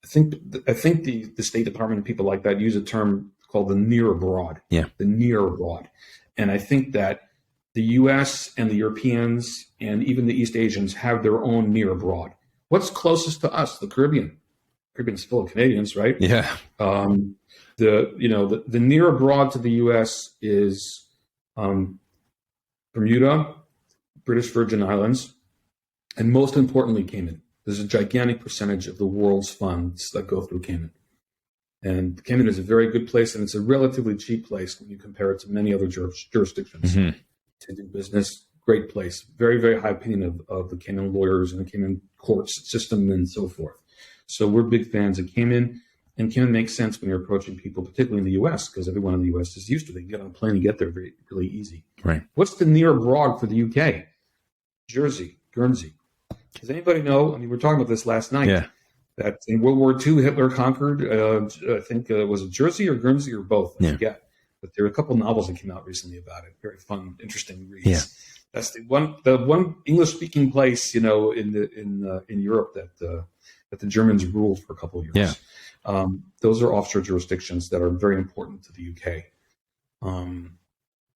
think the State Department and people like that use a term called the near abroad. Yeah. The near abroad. And I think that the U.S. and the Europeans and even the East Asians have their own near abroad. What's closest to us? The Caribbean. Caribbean's full of Canadians, right? Yeah. The near abroad to the U.S. is Bermuda, British Virgin Islands, and most importantly, Cayman. There's a gigantic percentage of the world's funds that go through Cayman. And Cayman is a very good place, and it's a relatively cheap place when you compare it to many other jurisdictions to do business. Great place. Very, very high opinion of the Cayman lawyers and the Cayman courts system and so forth. So we're big fans of Cayman. And Cayman makes sense when you're approaching people, particularly in the U.S., because everyone in the U.S. is used to it. They can get on a plane and get there really easy. Right. What's the near abroad for the U.K.? Jersey, Guernsey. Does anybody know? I mean, we were talking about this last night. Yeah. That in World War II, Hitler conquered, I think, was it Jersey or Guernsey or both? I forget. But there are a couple novels that came out recently about it. Very fun, interesting reads. Yeah. That's the one English-speaking place, in Europe that the Germans ruled for a couple of years. Yeah. Those are offshore jurisdictions that are very important to the UK.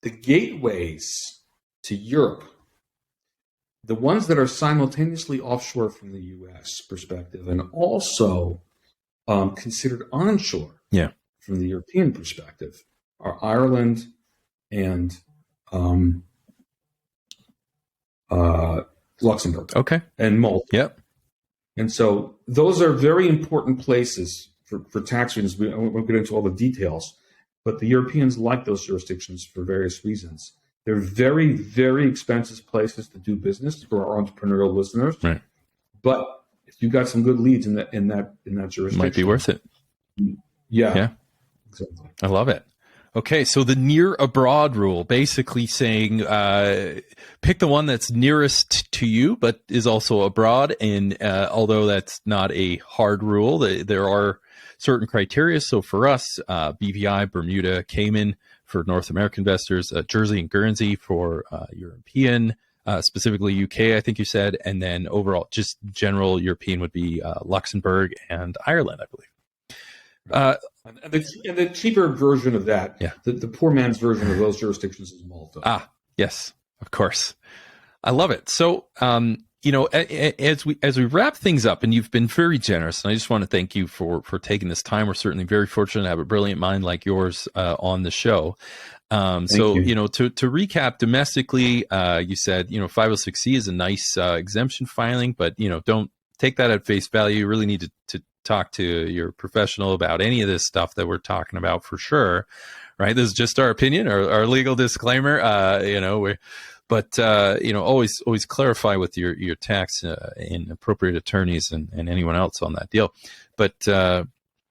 The gateways to Europe, the ones that are simultaneously offshore from the U.S. perspective and also considered onshore from the European perspective, are Ireland and Luxembourg. Okay. And Malta. Yep. And so those are very important places for tax reasons. We won't get into all the details, but the Europeans like those jurisdictions for various reasons. They're very, very expensive places to do business for our entrepreneurial listeners. Right. But if you've got some good leads in that jurisdiction, Might be worth it. Yeah. Exactly. I love it. Okay, so the near abroad rule, basically saying pick the one that's nearest to you, but is also abroad. And although that's not a hard rule, there are certain criteria. So for us, BVI, Bermuda, Cayman for North American investors, Jersey and Guernsey for European, specifically UK, I think you said. And then overall, just general European would be Luxembourg and Ireland, I believe. And the cheaper version of that, yeah. the poor man's version of those jurisdictions is Malta. Yes, of course. I love it. So, as we wrap things up, and you've been very generous, and I just want to thank you for taking this time. We're certainly very fortunate to have a brilliant mind like yours on the show. To recap domestically, you said, 506C is a nice exemption filing, but, don't take that at face value. You really need to talk to your professional about any of this stuff that we're talking about for sure, right? This is just our opinion, our legal disclaimer, always clarify with your tax and appropriate attorneys and anyone else on that deal. But,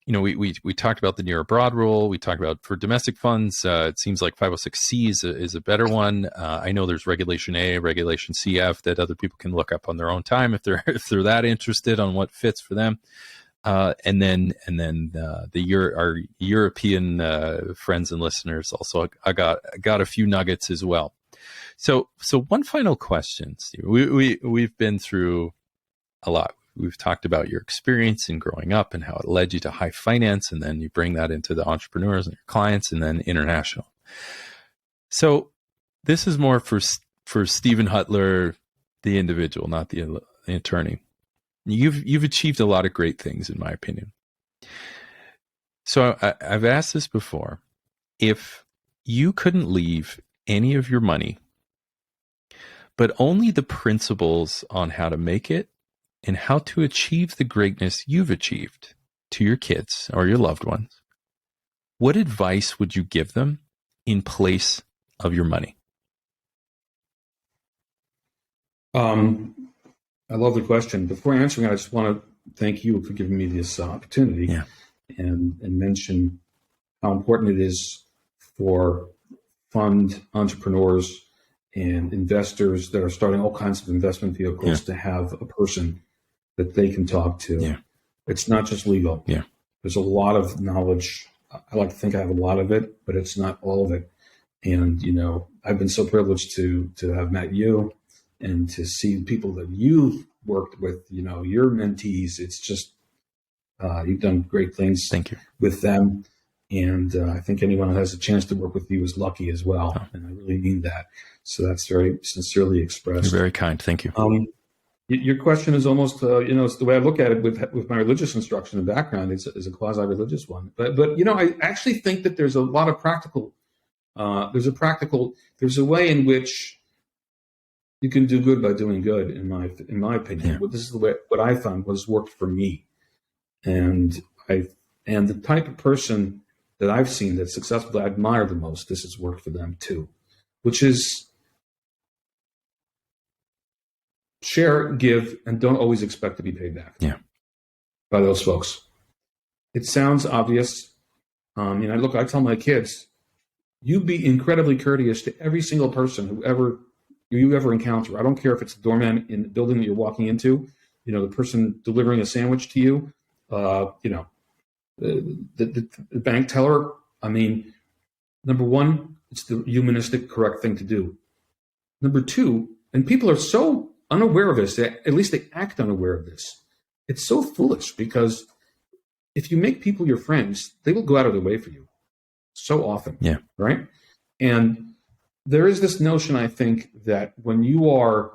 we talked about the near abroad rule. We talked about for domestic funds, it seems like 506C is a better one. I know there's Regulation A, Regulation CF that other people can look up on their own time if they're that interested on what fits for them. And then our European friends and listeners also, I got a few nuggets as well. So one final question, Steve. We've been through a lot. We've talked about your experience in growing up and how it led you to high finance, and then you bring that into the entrepreneurs and your clients, and then international. So this is more for Steven Huttler, the individual, not the attorney. You've achieved a lot of great things, in my opinion. So I've asked this before. If you couldn't leave any of your money, but only the principles on how to make it and how to achieve the greatness you've achieved to your kids or your loved ones, what advice would you give them in place of your money? I love the question. Before answering it, I just want to thank you for giving me this opportunity and mention how important it is for fund entrepreneurs and investors that are starting all kinds of investment vehicles to have a person that they can talk to. Yeah. It's not just legal. Yeah. There's a lot of knowledge. I like to think I have a lot of it, but it's not all of it. And, I've been so privileged to have met you and to see people that you've worked with, your mentees. It's just, you've done great things Thank you. With them. And I think anyone who has a chance to work with you is lucky as well. Oh. And I really mean that. So that's very sincerely expressed. You're very kind. Thank you. Your question is almost, it's the way I look at it with my religious instruction and background is a quasi-religious one. But I actually think that there's a lot of practical, there's a way in which you can do good by doing good, in my opinion. Yeah. This is the way, what I found was worked for me. And the type of person that I've seen that's successful, that I admire the most, this has worked for them too, which is share, give, and don't always expect to be paid back by those folks. It sounds obvious. I tell my kids, you be incredibly courteous to every single person you ever encounter. I don't care if it's the doorman in the building that you're walking into, the person delivering a sandwich to you, the bank teller. Number one, it's the humanistic, correct thing to do. Number two, and people are so unaware of this, at least they act unaware of this. It's so foolish because if you make people your friends, they will go out of their way for you so often. Yeah. Right. And there is this notion, I think, that when you are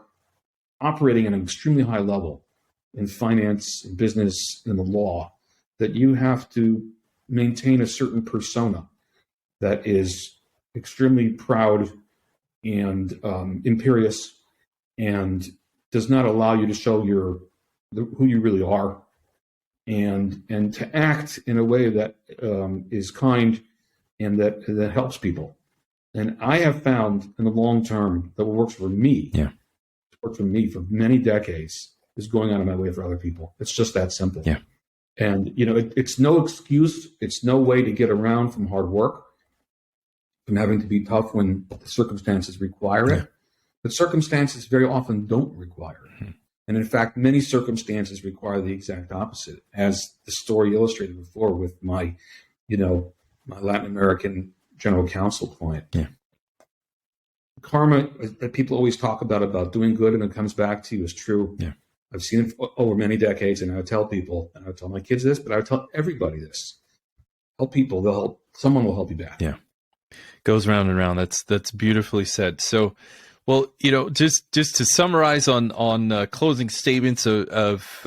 operating at an extremely high level in finance, in business, in the law, that you have to maintain a certain persona that is extremely proud and imperious and does not allow you to show who you really are, and to act in a way that is kind and that helps people. And I have found in the long term that what works for me, worked for me for many decades, is going out of my way for other people. It's just that simple. Yeah. And, it's no excuse. It's no way to get around from hard work, from having to be tough when the circumstances require it. But circumstances very often don't require it. And in fact, many circumstances require the exact opposite, as the story illustrated before with my Latin American general counsel client. Yeah. Karma that people always talk about doing good and it comes back to you is true. Yeah. I've seen it over many decades, and I tell people, and I tell my kids this, but I tell everybody this. Help people, someone will help you back. Yeah. Goes round and round. That's beautifully said. So, well, just to summarize on closing statements of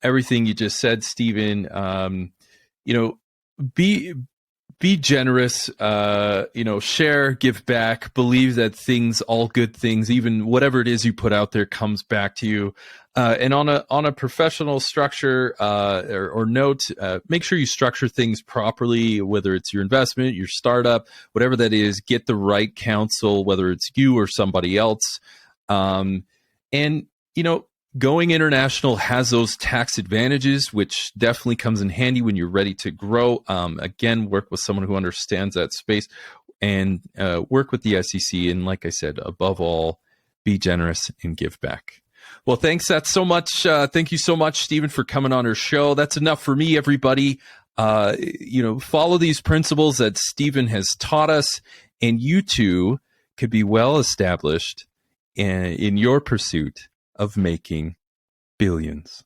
everything you just said, Steven, be generous, share, give back, believe that all good things, even whatever it is you put out there, comes back to you. And on a professional structure or note, make sure you structure things properly, whether it's your investment, your startup, whatever that is. Get the right counsel, whether it's you or somebody else. Going international has those tax advantages, which definitely comes in handy when you're ready to grow. Again, work with someone who understands that space, and work with the SEC. And like I said, above all, be generous and give back. Well, thanks. That's so much. Thank you so much, Steven, for coming on our show. That's enough for me, everybody. Follow these principles that Steven has taught us, and you too could be well established in your pursuit of making billions.